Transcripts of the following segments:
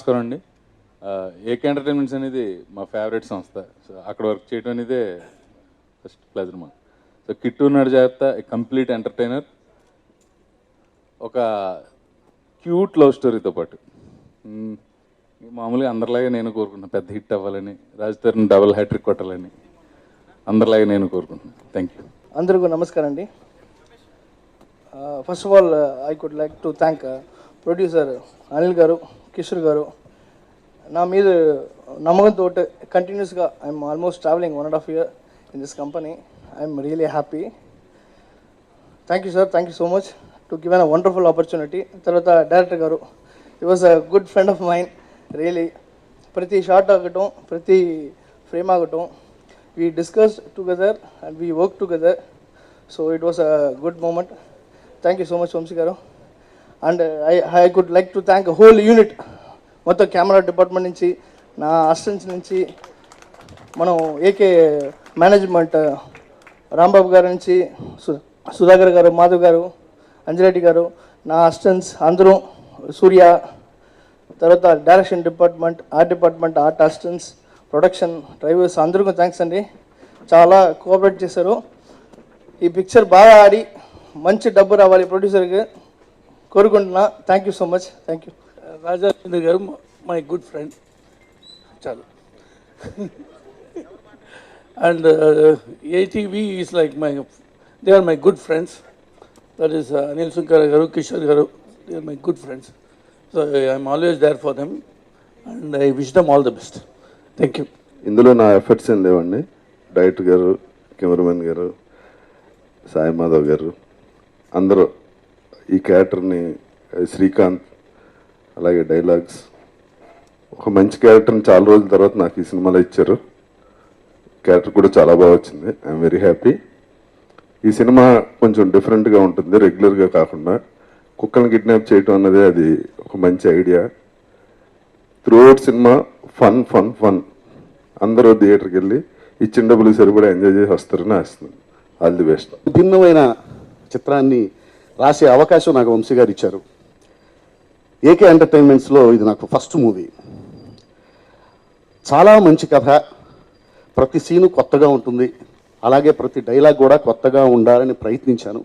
నమస్కారం అండి. AK entertainments అనేది మా ఫేవరెట్ సంస్థ. సో అక్కడ వర్క్ చేయడం అనేదే ఫస్ట్ ప్లెజర్ మా. సో కిట్టు ఉన్నాడు జాగ్రత్త, కంప్లీట్ ఎంటర్టైనర్, ఒక క్యూట్ లవ్ స్టోరీతో పాటు మామూలుగా అందరిలాగే నేను కోరుకుంటున్నాను పెద్ద హిట్ అవ్వాలని, రాజ్ తరుణ్ డబుల్ హ్యాట్రిక్ కొట్టాలని అందరిలాగే నేను కోరుకుంటున్నాను. Thank you. అందరికీ నమస్కారం అండి. First of all I could like to thank producer Anil గారు, కిషోర్ గారు. నా మీద నమ్మకంతో కంటిన్యూస్గా I'm almost travelling 1.5 year in this company. I'm really happy. Thank you sir, thank you so much to give an a wonderful opportunity. తర్వాత director గారు, he was a good friend of mind really. ప్రతి short ఆగటం, ప్రతి frame ఆగటం, we discussed together and we worked together, so it was a good moment. Thank you so much Vamsi garu. And I could like to thank a whole unit, మొత్తం camera department నుంచి, నా assistants నుంచి, మనం AK management Rambabu గారి నుంచి, సుధాకర్ గారు, మాధవ్ గారు, అంజరెడ్డి గారు, నా అసిస్టెంట్స్ అందరూ, సూర్య, తర్వాత direction department, art assistants, production, drivers అందరికీ థ్యాంక్స్ అండి. చాలా కోఆపరేట్ చేశారు. ఈ పిక్చర్ బాగా ఆడి మంచి డబ్బు రావాలి ప్రొడ్యూసర్కి కోరుకుంటున్నా. Thank you so much. Thank you. Rajendra garu my good friend, చాలు. And ATV is like they are my good friends. That is Anil Sunkar garu, Kishore garu, they are my good friends. So I'm always there for them and I wish them all the best. Thank you. ఇందులో నా efforts ఏం లేవండి. Director గారు, cameraman గారు, సాయి మాధవ్ గారు అందరూ ఈ క్యారెక్టర్ని, శ్రీకాంత్, అలాగే డైలాగ్స్, ఒక మంచి క్యారెక్టర్ని చాలా రోజుల తర్వాత నాకు ఈ సినిమాలో ఇచ్చారు. క్యారెక్టర్ కూడా చాలా బాగా వచ్చింది. I'm very happy. ఈ సినిమా కొంచెం డిఫరెంట్గా ఉంటుంది, రెగ్యులర్గా కాకుండా. కుక్కలను కిడ్నాప్ చేయటం అన్నది అది ఒక మంచి idea. Throughout cinema fun fun fun. అందరూ థియేటర్కి వెళ్ళి ఇచ్చిన డబ్బులు సరిపడా ఎంజాయ్ చేసి వస్తారని ఆశిస్తున్నాను. All the best. భిన్నమైన చిత్రాన్ని రాసే అవకాశం నాకు వంశీ గారు ఇచ్చారు. ఏకే ఎంటర్టైన్మెంట్స్లో ఇది నాకు ఫస్ట్ మూవీ. చాలా మంచి కథ, ప్రతి సీను కొత్తగా ఉంటుంది, అలాగే ప్రతి డైలాగ్ కూడా కొత్తగా ఉండాలని ప్రయత్నించాను.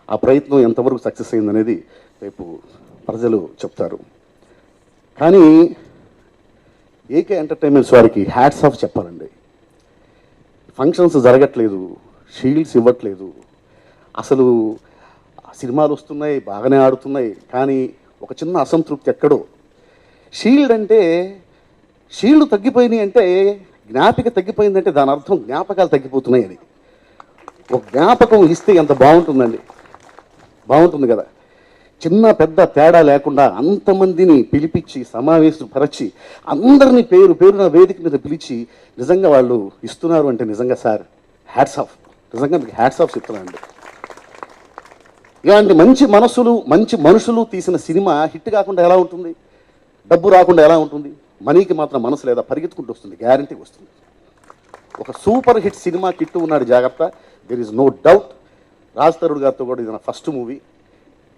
ఆ ప్రయత్నం ఎంతవరకు సక్సెస్ అయిందనేది రేపు ప్రజలు చెప్తారు. కానీ ఏకే ఎంటర్టైన్మెంట్స్ వారికి హ్యాట్స్ ఆఫ్ చెప్పాలండి. ఫంక్షన్స్ జరగట్లేదు, షీల్డ్స్ ఇవ్వట్లేదు, అసలు సినిమాలు వస్తున్నాయి, బాగానే ఆడుతున్నాయి, కానీ ఒక చిన్న అసంతృప్తి ఎక్కడో. షీల్డ్ అంటే, షీల్డ్ తగ్గిపోయినాయి అంటే, జ్ఞాపిక తగ్గిపోయిందంటే దాని అర్థం జ్ఞాపకాలు తగ్గిపోతున్నాయి అని. ఒక జ్ఞాపకం ఇస్తే ఎంత బాగుంటుందండి, బాగుంటుంది కదా. చిన్న పెద్ద తేడా లేకుండా అంతమందిని పిలిపించి సమావేశపరచి అందరినీ పేరు పేరున వేదిక మీద పిలిచి నిజంగా వాళ్ళు ఇస్తున్నారు అంటే నిజంగా సార్ హ్యాట్స్ ఆఫ్, నిజంగా మీకు హ్యాట్స్ ఆఫ్ చెప్తున్నానండి. ఇలాంటి మంచి మనసులు, మంచి మనుషులు తీసిన సినిమా హిట్ కాకుండా ఎలా ఉంటుంది, డబ్బు రాకుండా ఎలా ఉంటుంది? మనీకి మాత్రం మనసు లేదా, పరిగెత్తుకుంటూ వస్తుంది, గ్యారంటీ వస్తుంది. ఒక super hit cinema Kittu Unnadu Jagratha, there is no doubt. Raj Tarun గారితో కూడా ఇది నా ఫస్ట్ మూవీ.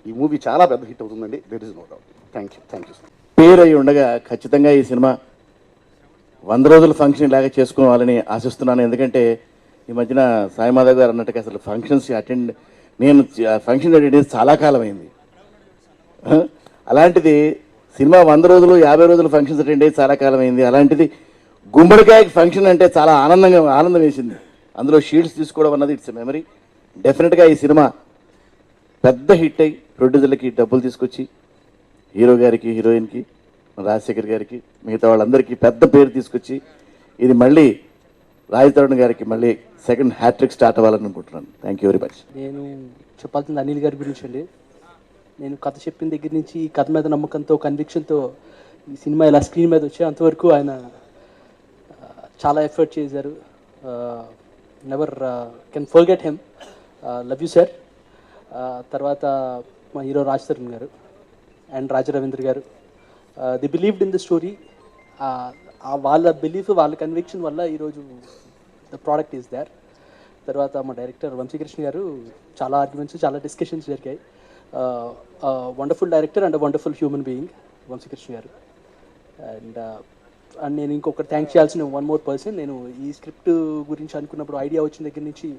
ఈ మూవీ చాలా పెద్ద హిట్ అవుతుందండి, there is no doubt. Thank you, thank you. పేరు అయి ఉండగా ఖచ్చితంగా ఈ సినిమా 100 రోజుల ఫంక్షన్ లాగా చేసుకోవాలని ఆశిస్తున్నాను. ఎందుకంటే ఈ మధ్యన సాయి మాధవ్ గారు అన్నట్టుగా అసలు ఫంక్షన్స్ నేను ఫంక్షన్ అటెండ్ చేసి చాలా కాలం అయింది. అలాంటిది సినిమా 100 రోజులు 50 రోజులు ఫంక్షన్స్ అటెండ్ అయ్యి చాలా కాలం అయింది. అలాంటిది గుమ్మడికాయ ఫంక్షన్ అంటే చాలా ఆనందం వేసింది. అందులో షీల్డ్స్ తీసుకోవడం అన్నది ఇట్స్ మెమరీ. డెఫినెట్గా ఈ సినిమా పెద్ద హిట్ అయ్యి ప్రొడ్యూసర్లకి డబ్బులు తీసుకొచ్చి హీరో గారికి, హీరోయిన్కి, రాజశేఖర్ గారికి, మిగతా వాళ్ళందరికీ పెద్ద పేరు తీసుకొచ్చి ఇది మళ్ళీ రాజ్ తరుణ్ గారికి మళ్ళీ సెకండ్ హ్యాట్రిక్ స్టార్ట్ అవ్వాలని అనుకుంటున్నాను. Thank you very much. నేను చెప్పాల్సింది అనిల్ గారి గురించి అండి. నేను కథ చెప్పిన దగ్గర నుంచి ఈ కథ మీద నమ్మకంతో, కన్విక్షన్తో ఈ సినిమా ఇలా స్క్రీన్ మీద వచ్చే అంతవరకు ఆయన చాలా ఎఫర్ట్ చేశారు. Never can forget him. Love you sir. తర్వాత మా హీరో రాజ్ తరుణ్ గారు అండ్ రాజా రవీంద్ర గారు, the believed in the story. వాళ్ళ బిలీఫ్, వాళ్ళ కన్విక్షన్ వల్ల ఈరోజు ద ప్రోడక్ట్ ఈస్ దేర్. తర్వాత మా డైరెక్టర్ వంశీకృష్ణ గారు చాలా ఆర్గ్యుమెంట్స్, చాలా డిస్కషన్స్ జరిగాయి. Wonderful director and wonderful human being Vamsikrishna garu. And and నేను ఇంకొకటి థ్యాంక్ చేయాల్సిన వన్ మోర్ పర్సన్. నేను ఈ స్క్రిప్ట్ గురించి అనుకున్నప్పుడు ఐడియా వచ్చిన దగ్గర నుంచి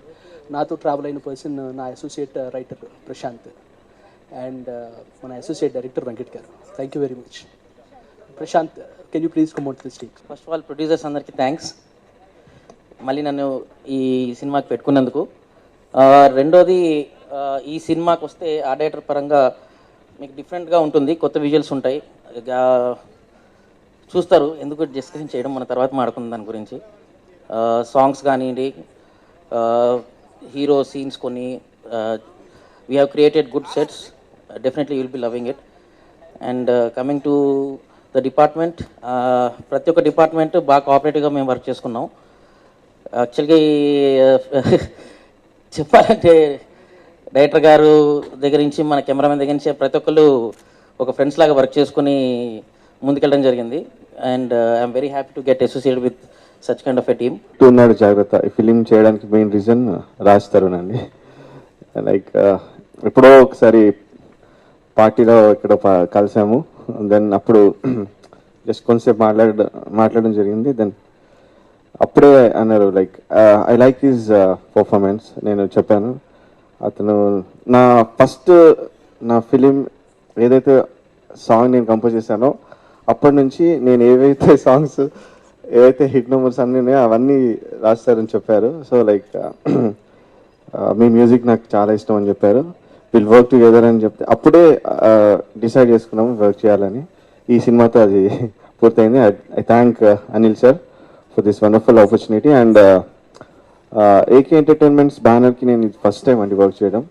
నాతో ట్రావెల్ అయిన పర్సన్ నా అసోసియేట్ రైటర్ ప్రశాంత్ అండ్ మన associate director Venkat garu. Thank you very much. Prashant, can you please come out to the stage? First of all producers అందరికీ థ్యాంక్స్ మళ్ళీ నన్ను ఈ సినిమాకి పెట్టుకున్నందుకు. రెండోది, ఈ సినిమాకి వస్తే ఆ డైరెక్టర్ పరంగా మీకు డిఫరెంట్గా ఉంటుంది, కొత్త విజువల్స్ ఉంటాయి, చూస్తారు. ఎందుకు డిస్కషన్ చేయడం, మన తర్వాత మాట్లాడుకుందాం దాని గురించి. సాంగ్స్ కానివ్వండి, హీరో సీన్స్ కొన్ని, we have created good sets, definitely you will be loving it. And coming to the department, ప్రతి ఒక్క డిపార్ట్మెంట్ బాగా కోఆపరేటివ్గా మేము వర్క్ చేసుకున్నాం. యాక్చువల్గా చెప్పాలంటే డైరెక్టర్ గారు దగ్గర నుంచి మన కెమెరామెన్ దగ్గర నుంచి ప్రతి ఒక్కళ్ళు ఒక ఫ్రెండ్స్ లాగా వర్క్ చేసుకుని ముందుకెళ్ళడం జరిగింది. And I'm very happy to get associated with such kind of a team. ఉన్నాడు జాగ్రత్త. ఈ ఫిలిం చేయడానికి మెయిన్ రీజన్ రాజ్ తరుణ్ అండి. లైక్ ఎప్పుడో ఒకసారి పార్టీలో ఇక్కడ కలిసాము. దెన్ అప్పుడు జస్ట్ కొంతసేపు మాట్లాడడం జరిగింది. దెన్ అప్పుడే అన్నారు like I like his performance. నేను చెప్పాను, అతను నా ఫిలిం ఏదైతే సాంగ్ నేను కంపోజ్ చేశానో అప్పటి నుంచి నేను ఏవైతే హిట్ నెంబర్స్ అన్నీ ఉన్నాయో అవన్నీ రాస్తారని చెప్పారు. సో లైక్ మీ మ్యూజిక్ నాకు చాలా ఇష్టం అని చెప్పారు. విల్ వర్క్ టుగెదర్ అని చెప్తే అప్పుడే డిసైడ్ చేసుకున్నాము వర్క్ చేయాలని. ఈ సినిమాతో అది పూర్తయింది. I thank Anil sir for this wonderful opportunity. And AK entertainments బ్యానర్కి నేను ఫస్ట్ టైం అండి వర్క్ చేయడం.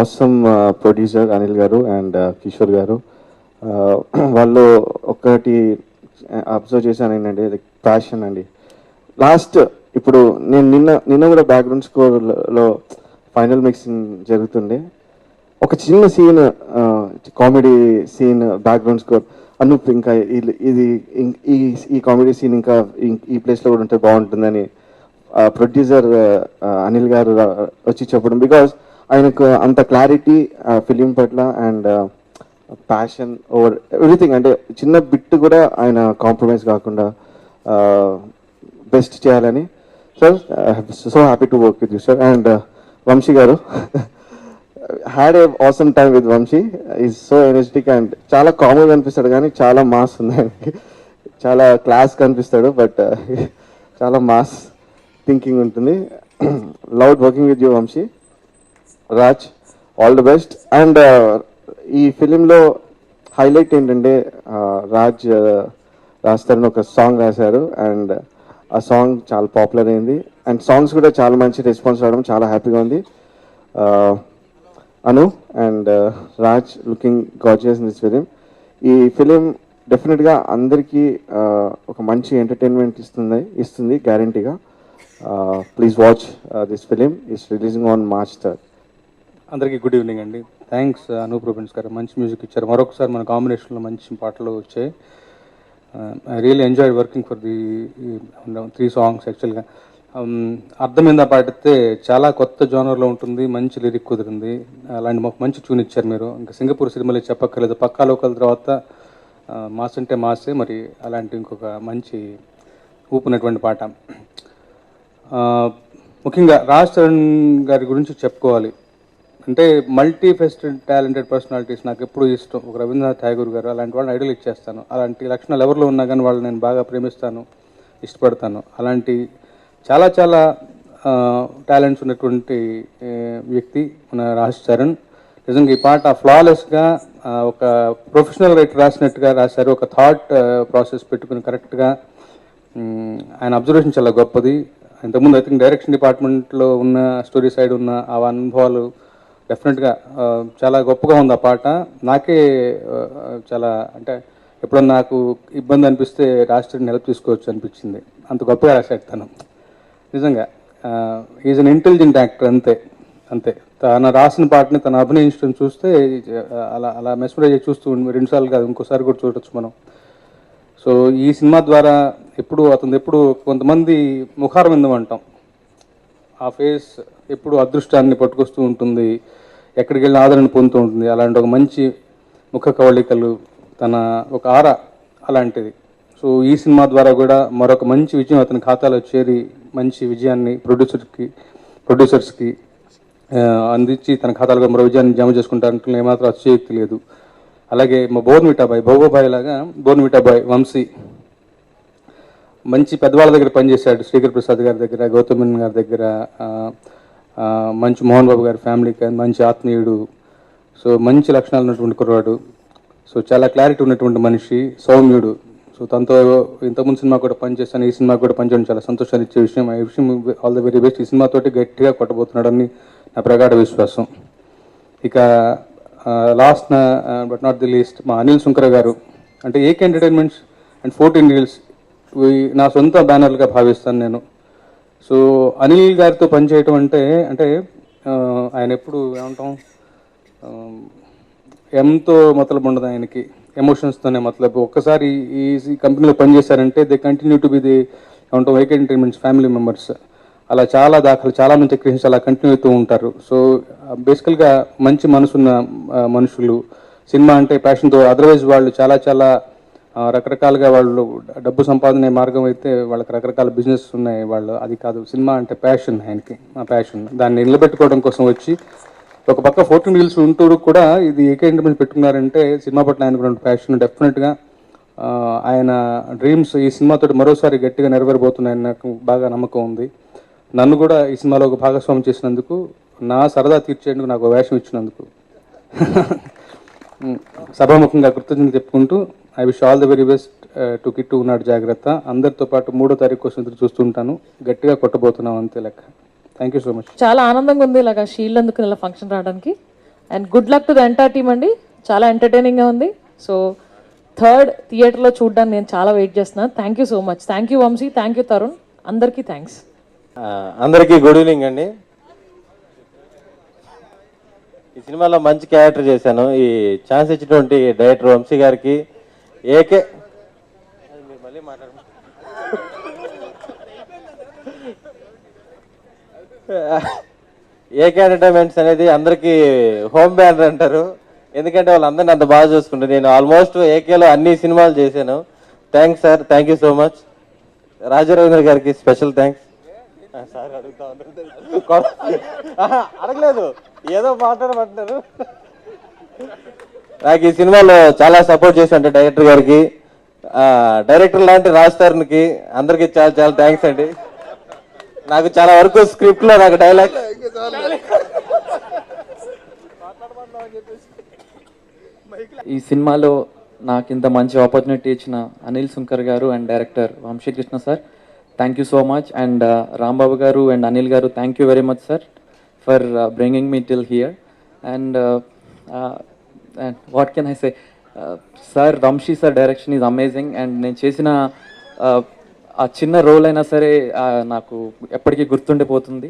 Awesome producer Anil garu and Kishore గారు. వాళ్ళు ఒకటి అబ్జర్వ్ చేశాను ఏంటంటే లైక్ ప్యాషన్ అండి. లాస్ట్ ఇప్పుడు నేను నిన్న కూడా బ్యాక్గ్రౌండ్ స్కోర్లో ఫైనల్ మిక్సింగ్ జరుగుతుండే ఒక చిన్న scene, comedy scene background score Anoop ఇంకా ఇది ఈ కామెడీ సీన్ ఇంకా ఈ ప్లేస్లో కూడా ఉంటే బాగుంటుందని ప్రొడ్యూసర్ అనిల్ గారు వచ్చి చెప్పడం. బికాస్ ఆయనకు అంత క్లారిటీ ఫిలిం పట్ల అండ్ ప్యాషన్ ఓవర్ ఎవ్రీథింగ్. అంటే చిన్న బిట్ కూడా ఆయన కాంప్రమైజ్ కాకుండా బెస్ట్ చేయాలని. Sir so happy to work with you sir. And Vamsi garu, had a awesome time with Vamsi. Is so energetic and చాలా కామన్ కనిపిస్తాడు కానీ చాలా మాస్ ఉంది ఆయనకి. చాలా క్లాస్ కనిపిస్తాడు బట్ చాలా మాస్ థింకింగ్ ఉంటుంది. Love working with you Vamsi. Raj, all the best. And ఈ ఫిలింలో హైలైట్ ఏంటంటే రాజ్ రాస్తారని ఒక సాంగ్ రాశారు అండ్ ఆ సాంగ్ చాలా పాపులర్ అయింది. అండ్ సాంగ్స్ కూడా చాలా మంచి రెస్పాన్స్ రావడం చాలా హ్యాపీగా ఉంది. Anu and Raj looking gorgeous in this film. ఈ ఫిలిం డెఫినెట్గా అందరికీ ఒక మంచి ఎంటర్టైన్మెంట్ ఇస్తుంది గ్యారంటీగా. Please watch this film. Is releasing on March 3rd. అందరికీ గుడ్ ఈవినింగ్ అండి. థ్యాంక్స్ అనూప్ రూబెన్స్ గారు, మంచి మ్యూజిక్ ఇచ్చారు. మరొకసారి మన కాంబినేషన్లో మంచి పాటలు వచ్చాయి. I really enjoy working for the 3 songs. యాక్చువల్గా అర్థమైందా పాడితే చాలా కొత్త జోనర్లో ఉంటుంది, మంచి లిరిక్ కుదిరింది. అలాంటి మాకు మంచి ట్యూన్ ఇచ్చారు మీరు. ఇంకా సింగపూర్ సినిమాలో చెప్పక్కర్లేదు, పక్కా లోకల్ తర్వాత మాస్ అంటే మాసే. మరి అలాంటి ఇంకొక మంచి ఊపునటువంటి పాట. ముఖ్యంగా రాజ్ తరుణ్ గారి గురించి చెప్పుకోవాలి అంటే మల్టీ ఫెస్టెడ్ టాలెంటెడ్ పర్సనాలిటీస్ నాకు ఎప్పుడు ఇష్టం. ఒక రవీంద్రనాథ్ ఠాగూర్ గారు అలాంటి వాళ్ళని ఐడల్ ఇచ్చేస్తాను. అలాంటి లక్షణాలు ఎవరిలో ఉన్నా కానీ వాళ్ళని నేను బాగా ప్రేమిస్తాను, ఇష్టపడతాను. అలాంటి చాలా చాలా టాలెంట్స్ ఉన్నటువంటి వ్యక్తి మన రాజ్ తరుణ్. నిజంగా ఈ పాట ఫ్లాలెస్గా ఒక ప్రొఫెషనల్ రైటర్ రాసినట్టుగా రాశారు. ఒక థాట్ ప్రాసెస్ పెట్టుకుని కరెక్ట్గా. ఆయన అబ్జర్వేషన్ చాలా గొప్పది. ఇంతకుముందు ఐ థింక్ డైరెక్షన్ డిపార్ట్మెంట్లో ఉన్న స్టోరీ సైడ్ ఉన్న ఆ అనుభవాలు డెఫినెట్గా చాలా గొప్పగా ఉంది ఆ పాట. నాకే చాలా అంటే ఎప్పుడన్నా నాకు ఇబ్బంది అనిపిస్తే రాజ్ తరుణ్ హెల్ప్ తీసుకోవచ్చు అనిపించింది. అంత గొప్పగా రాశాడు తను. నిజంగా ఈజ్ అన్ ఇంటెలిజెంట్ యాక్టర్. అంతే తను రాసిన పాటని తను అభినయించడం చూస్తే అలా మెస్మరైజ్ చూస్తూ 2 సార్లు కాదు ఇంకోసారి కూడా చూడొచ్చు మనం. సో ఈ సినిమా ద్వారా ఎప్పుడు కొంతమంది ముఖారవిందం అంటాం, ఆ ఫేస్ ఎప్పుడు అదృష్టాన్ని పట్టుకొస్తూ ఉంటుంది, ఎక్కడికి వెళ్ళిన ఆదరణ పొందుతూ ఉంటుంది. అలాంటి ఒక మంచి ముఖ కవళికలు, తన ఒక ఆరా అలాంటిది. సో ఈ సినిమా ద్వారా కూడా మరొక మంచి విజయం అతని ఖాతాలో చేరి మంచి విజయాన్ని ప్రొడ్యూసర్స్కి అందించి తన ఖాతాలో మరో విజయాన్ని జమ చేసుకుంటారంటే ఏమాత్రం అతిశయోక్తి లేదు. అలాగే మా బోర్న్విటాబాయ్ బోబోబాయ్ లాగా బోర్న్విటాబాయ్ వంశీ మంచి పెద్దవాళ్ళ దగ్గర పనిచేశాడు. శ్రీకర్ ప్రసాద్ గారి దగ్గర, గౌతమన్ గారి దగ్గర, మంచి మోహన్ బాబు గారి ఫ్యామిలీకి మంచి ఆత్మీయుడు. సో మంచి లక్షణాలు ఉన్నటువంటి కుర్రాడు. సో చాలా క్లారిటీ ఉన్నటువంటి మనిషి, సౌమ్యుడు. సో తనతో ఇంతకుముందు సినిమా కూడా పనిచేస్తాను, ఈ సినిమా కూడా పనిచేయడం చాలా సంతోషాన్ని ఇచ్చే విషయం. ఈ విషయం ఆల్ ద వెరీ బెస్ట్. ఈ సినిమాతోటి గట్టిగా కొట్టబోతున్నాడని నా ప్రగాఢ విశ్వాసం. ఇక last but not the least మా అనిల్ సుంకర గారు. అంటే ఏకే ఎంటర్టైన్మెంట్స్ అండ్ 14 Reels నా సొంత బ్యానర్లుగా భావిస్తాను నేను. సో అనిల్ గారితో పనిచేయటం అంటే ఆయన ఎప్పుడు ఏమంటాం, ఎంతో మతలబు ఉండదు ఆయనకి, ఎమోషన్స్తోనే మతలబు. ఒక్కసారి ఈ కంపెనీలో పనిచేశారంటే they continue to be the ఏమంటాం ఏకే ఎంటర్టైన్మెంట్స్ ఫ్యామిలీ మెంబర్స్. అలా చాలా దాఖలు చాలా మంది క్రియేషన్స్ అలా కంటిన్యూ అవుతూ ఉంటారు. సో బేసికల్గా మంచి మనసున్న మనుషులు. సినిమా అంటే ప్యాషన్తో, అదర్వైజ్ వాళ్ళు చాలా రకరకాలుగా వాళ్ళు డబ్బు సంపాదనే మార్గం అయితే వాళ్ళకి రకరకాల బిజినెస్ ఉన్నాయి. వాళ్ళు అది కాదు, సినిమా అంటే ప్యాషన్. ఆయనకి ఆ ప్యాషన్ దాన్ని నిలబెట్టుకోవడం కోసం వచ్చి ఒక పక్క 14 Reels ఉంటూ కూడా ఇది ఏకే ఎంటర్టైన్మెంట్ పెట్టుకున్నారంటే సినిమా పట్ల ఆయనకు ఉన్న ప్యాషన్ డెఫినెట్గా ఆయన డ్రీమ్స్ ఈ సినిమాతో మరోసారి గట్టిగా నెరవేరబోతున్నాయని నాకు బాగా నమ్మకం ఉంది. నన్ను కూడా ఈ సినిమాలో ఒక భాగస్వామ్యం చేసినందుకు, నా సరదా తీర్చేందుకు నాకు వేషం ఇచ్చినందుకు సభాముఖంగా కృతజ్ఞతలు చెప్పుకుంటూ I wish all the very best to Kittu Unnadu Jagratha. అందరితో పాటు 3వ తారీఖు కోసం ఎదురు చూస్తుంటాను. గట్టిగా కొట్టబోతున్నాం అంతే లెక్క. Thank you so much. చాలా ఆనందంగా ఉంది ఇలాగా షీల్డ్ అందుకుని ఇలా ఫంక్షన్ రావడానికి. And good luck to the entire team అండి. చాలా ఎంటర్టైనింగ్గా ఉంది. సో 3rd థియేటర్లో చూడడానికి నేను చాలా వెయిట్ చేస్తున్నాను. Thank you so much. Thank you Vamsi, thank you Tarun, అందరికీ థ్యాంక్స్. అందరికీ గుడ్ ఈవినింగ్ అండి. ఈ సినిమాలో మంచి క్యారెక్టర్ చేశాను. ఈ ఛాన్స్ ఇచ్చినటువంటి డైరెక్టర్ వంశీ గారికి, ఏకే ఎంటర్టైన్మెంట్స్ అనేది అందరికీ హోమ్ బ్యానర్ అంటారు. ఎందుకంటే వాళ్ళందరినీ అంత బాగా చూసుకుంటారు. నేను ఆల్మోస్ట్ ఏకేలో అన్ని సినిమాలు చేశాను. Thanks sir, thank you so much. Raju Ravindra గారికి స్పెషల్ థ్యాంక్స్. సార్ అడగలేదు, ఏదో మాట్లాడమంటున్నారు. నాకు ఈ సినిమాలో చాలా సపోర్ట్ చేశాను డైరెక్టర్ గారికి, డైరెక్టర్ లాంటి రాజ్ తరుణ్కి, అందరికి చాలా థ్యాంక్స్ అండి. నాకు చాలా వరకు స్క్రిప్ట్ లో నాకు డైలాగ్ ఈ సినిమాలో నాకు ఇంత మంచి ఆపర్చునిటీ ఇచ్చిన Anil Sunkar garu and director Vamsikrishna sir, thank you so much. And Rambabu garu and Anil garu, thank you very much sir for bringing me till here. And what can I say sir, Vamsi sir direction is amazing. And నేను చేసిన ఆ చిన్న role అయినా సరే నాకు ఎప్పటికీ గుర్తుండిపోతుంది.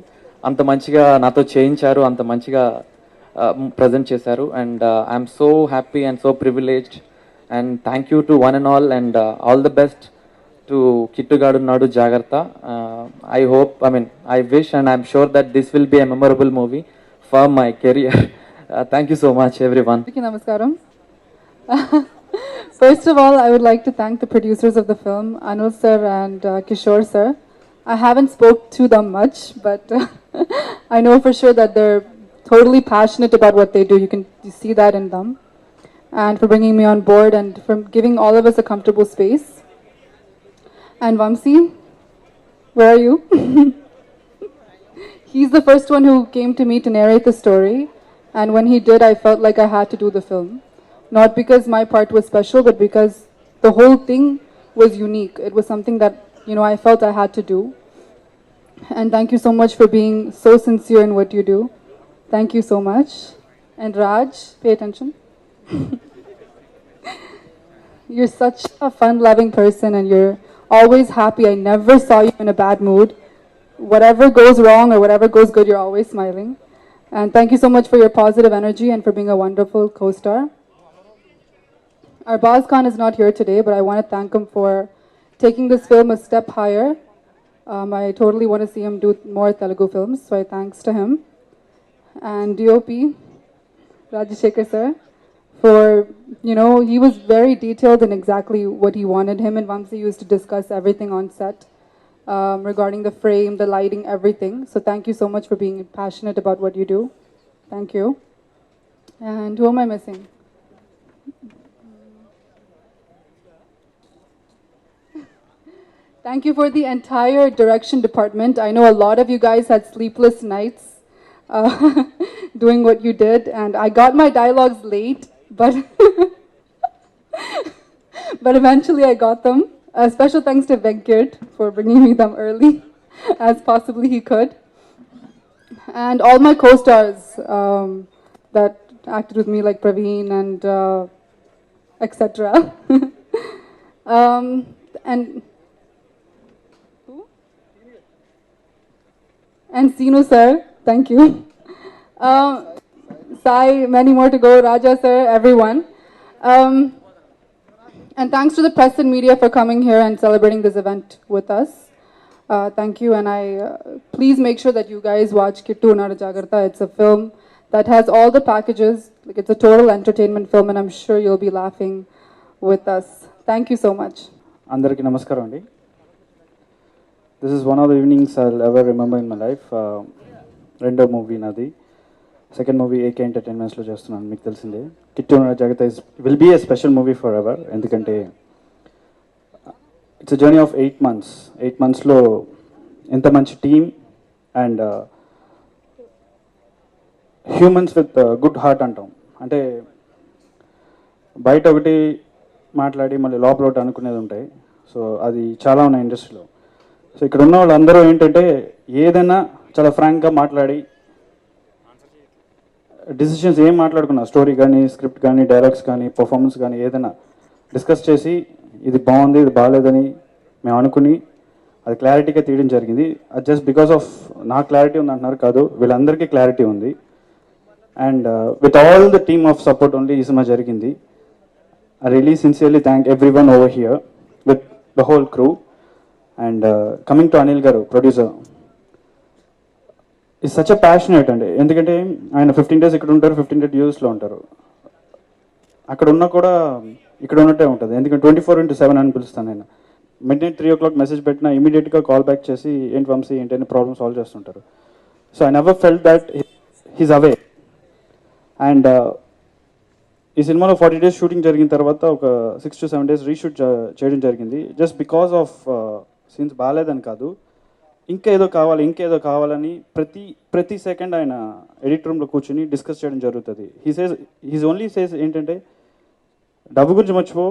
అంత మంచిగా నాతో చేయించారు, అంత మంచిగా ప్రజెంట్ చేశారు. And I'm so happy and so privileged. And thank you to one and all the best to కిట్టుగాడు నాడు జాగ్రత్త. I hope, I wish and I'm sure that this will be a memorable movie for my career. Thank you so much, everyone. Namaskaram. First of all, I would like to thank the producers of the film, Anil sir and Kishore sir. I haven't spoke to them much, but I know for sure that they're totally passionate about what they do. You see that in them. And for bringing me on board and for giving all of us a comfortable space. And Vamsi, where are you? He's the first one who came to me to narrate the story. And when he did, I felt like I had to do the film. Not because my part was special, but because the whole thing was unique. It was something that, I felt I had to do. And thank you so much for being so sincere in what you do. Thank you so much. And Raj, pay attention. You're such a fun-loving person and you're always happy. I never saw you in a bad mood. Whatever goes wrong or whatever goes good, you're always smiling. And thank you so much for your positive energy and for being a wonderful co-star. Our boss Khan is not here today, but I want to thank him for taking this film a step higher. I totally want to see him do more Telugu films, so thanks to him. And DOP, Rajashekar sir, for, you know, he was very detailed in exactly what he wanted. Him and Vamsi used to discuss everything on set regarding the frame, the lighting, everything. So thank you so much for being passionate about what you do. Thank you. And who am I missing? Thank you for the entire direction department. I know a lot of you guys had sleepless nights doing what you did, and I got my dialogues late, but but eventually I got them. Special thanks to Venkat for bringing me them early, as possibly he could, and all my co-stars that acted with me, like Praveen and etc. And Sinu sir, thank you. Sai, many more to go, Raja sir, everyone. And thanks to the press and media for coming here and celebrating this event with us. Thank you, and please make sure that you guys watch Kittu Nada Jagarta. It's a film that has all the packages. Like, it's a total entertainment film, and I'm sure you'll be laughing with us. Thank you so much. అందరికీ నమస్కారం అండి. This is one of the evenings I will ever remember in my life. రెండో movie నాది. Second movie AK ఎంటర్టైన్మెంట్స్లో చేస్తున్నాను, మీకు తెలిసిందే. కిట్టు జగత will be a special movie for ever. ఎందుకంటే it's a journey of 8 months. 8 monthsలో ఎంత మంచి team and humans with good heart అంటాం. అంటే బయట ఒకటి మాట్లాడి మళ్ళీ లోపల ఒకటి అనుకునేది ఉంటాయి. సో అది చాలా ఉన్నాయి ఇండస్ట్రీలో. సో ఇక్కడ ఉన్న వాళ్ళందరూ ఏంటంటే ఏదైనా చాలా ఫ్రాంక్గా మాట్లాడి డిసిషన్స్ ఏం మాట్లాడుకున్నా, స్టోరీ కానీ, స్క్రిప్ట్ కానీ, డైలాగ్స్ కానీ, పర్ఫార్మెన్స్ కానీ ఏదైనా డిస్కస్ చేసి ఇది బాగుంది, ఇది బాగాలేదని మేము అనుకుని అది క్లారిటీగా తీయడం జరిగింది. అది జస్ట్ బికాస్ ఆఫ్ నా క్లారిటీ ఉంది అంటున్నారు కాదు, వీళ్ళందరికీ క్లారిటీ ఉంది. And with all the team of support only ఈ సినిమా జరిగింది. I really sincerely thank everyone over here with the whole crew. And coming to Anil Garu, producer, is such a passionate and ఎందుకంటే ఆయన 15 days ఇక్కడ ఉంటారు, 15 days యూఎస్లో ఉంటారు. అక్కడ ఉన్నా కూడా ఇక్కడ ఉన్నట్టే ఉంటుంది. ఎందుకంటే 24/7 అని పిలుస్తాను నేను. midnight 3 o'clock మెసేజ్ పెట్టినా ఇమీడియట్గా కాల్ బ్యాక్ చేసి ఏంటి వంశీ ఏంటి అని ప్రాబ్లమ్ సాల్వ్ చేస్తుంటారు. So I never felt that he's away. And ఈ సినిమాలో 40 days షూటింగ్ జరిగిన తర్వాత ఒక 6 to 7 days రీషూట్ చేయడం జరిగింది. జస్ట్ బికాస్ ఆఫ్ సీన్స్ బాగాలేదని కాదు, ఇంకేదో కావాలని ప్రతి సెకండ్ ఆయన ఎడిట్ రూమ్లో కూర్చొని డిస్కస్ చేయడం జరుగుతుంది. హీస్ ఓన్లీ సేస్ ఏంటంటే డబ్బు గురించి మర్చిపో,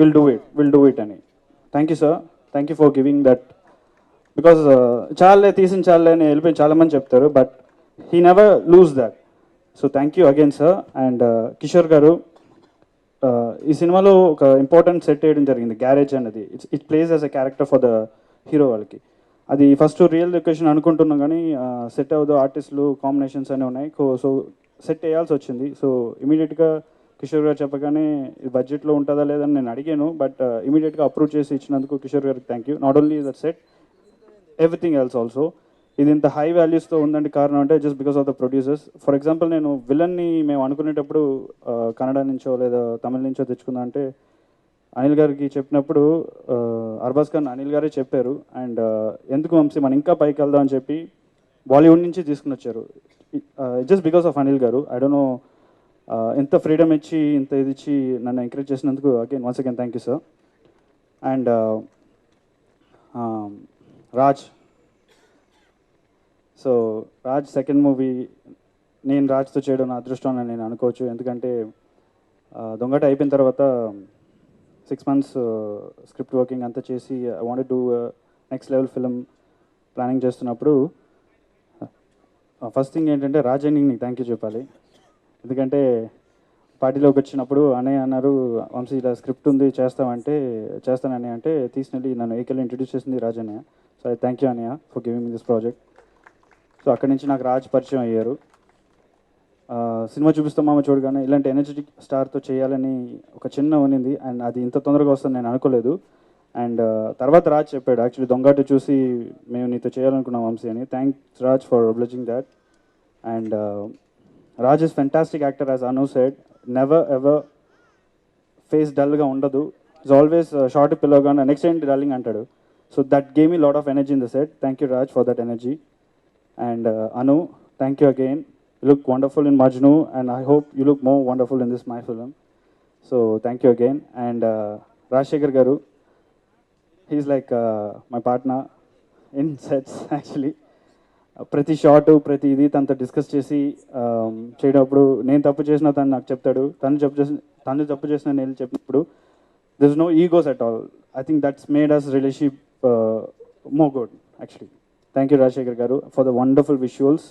విల్ డూ ఇట్ అని. Thank you sir, thank you for giving that. Because చాలే అని వెళ్ళిపోయి చాలామంది చెప్తారు, but he never lose that. So thank you again sir. And Kishore గారు, ఈ సినిమాలో ఒక ఇంపార్టెంట్ సెట్ వేయడం జరిగింది, గ్యారేజ్ అన్నది. It place as a character for the hero వాళ్ళకి. అది ఫస్ట్ రియల్ లొకేషన్ అనుకుంటున్నాం కానీ సెట్ అవ్వదు, ఆర్టిస్టులు కాంబినేషన్స్ అన్నీ ఉన్నాయి. సో సెట్ వేయాల్సి వచ్చింది. సో ఇమీడియట్గా కిషోర్ గారు చెప్పగానే ఇది బడ్జెట్లో ఉంటుందా లేదని నేను అడిగాను, బట్ ఇమీడియట్గా అప్రూవ్ చేసి ఇచ్చినందుకు కిషోర్ గారికి thank you. Not only that set, everything else also. ఇది ఇంత హై వాల్యూస్తో ఉందంటే కారణం అంటే just because of the producers. For example, నేను విలన్ని మేము అనుకునేటప్పుడు కన్నడ నుంచో లేదా తమిళ నుంచో తెచ్చుకుందాం అంటే అనిల్ గారికి చెప్పినప్పుడు అర్బాజ్ ఖాన్ అనిల్ గారే చెప్పారు. అండ్ ఎందుకు వంశీ మనం ఇంకా పైకి వెళ్దాం అని చెప్పి బాలీవుడ్ నుంచి తీసుకుని వచ్చారు. జస్ట్ బికాస్ ఆఫ్ అనిల్ గారు. ఐ డోంట్ నో, ఎంత ఫ్రీడమ్ ఇచ్చి ఇంత ఇది ఇచ్చి నన్ను ఎంకరేజ్ చేసినందుకు once again thank you sir. And Raj, so Raj second movie నేను రాజ్తో చేయడం నా అదృష్టం అని నేను అనుకోవచ్చు. ఎందుకంటే దొంగట అయిపోయిన తర్వాత 6 months స్క్రిప్ట్ వర్కింగ్ అంతా చేసి I wanted to next level film planning చేస్తున్నప్పుడు ఫస్ట్ థింగ్ ఏంటంటే రాజ్ అని నీకు థ్యాంక్ యూ చెప్పాలి. ఎందుకంటే పార్టీలోకి వచ్చినప్పుడు అన్నయ్య అన్నారు, వంశీ ఇలా స్క్రిప్ట్ ఉంది చేస్తానని అంటే తీసుకెళ్ళి నన్ను ఏకెళ్ళి ఇంట్రడ్యూస్ చేసింది రాజ్ అన్నయ్య. సో ఐ థ్యాంక్ యూ అన్నయ్య for giving this project. So అక్కడి నుంచి నాకు రాజ్ పరిచయం అయ్యారు. సినిమా చూపిస్తాం మామ చూడగానే ఇలాంటి ఎనర్జెటిక్ స్టార్తో చేయాలని ఒక చిన్న ఉన్నింది. అండ్ అది ఇంత తొందరగా వస్తుంది నేను అనుకోలేదు. అండ్ తర్వాత రాజ్ చెప్పాడు, యాక్చువల్లీ దొంగట చూసి మేము నీతో చేయాలనుకున్నాం వంశీ అని. Thanks Raj for obliging that. And Raj is fantastic actor, as Anu said. Never ever face డల్గా ఉండదు. ఇట్స్ ఆల్వేస్ షార్ట్ పిల్లగానే నెక్స్ట్ ఏంటి డల్లింగ్ అంటాడు. So that gave me lot of energy in the set. Thank you Raj for that energy. And Anu, thank you again. You look wonderful in Majnu, and I hope you look more wonderful in this my film. So thank you again. And Rajshekhar Garu, he's like my partner in sets actually. ప్రతి short ప్రతి ఇది తనతో discuss చేసి చేయడప్పుడు నేను తప్పు చేసినా తను నాకు చెప్తాడు, తను తప్పు చేసిన నేను చెప్పినప్పుడు there is no egos at all. I think that's made us relationship more good actually. Thank you Rajasekhar garu for the wonderful visuals.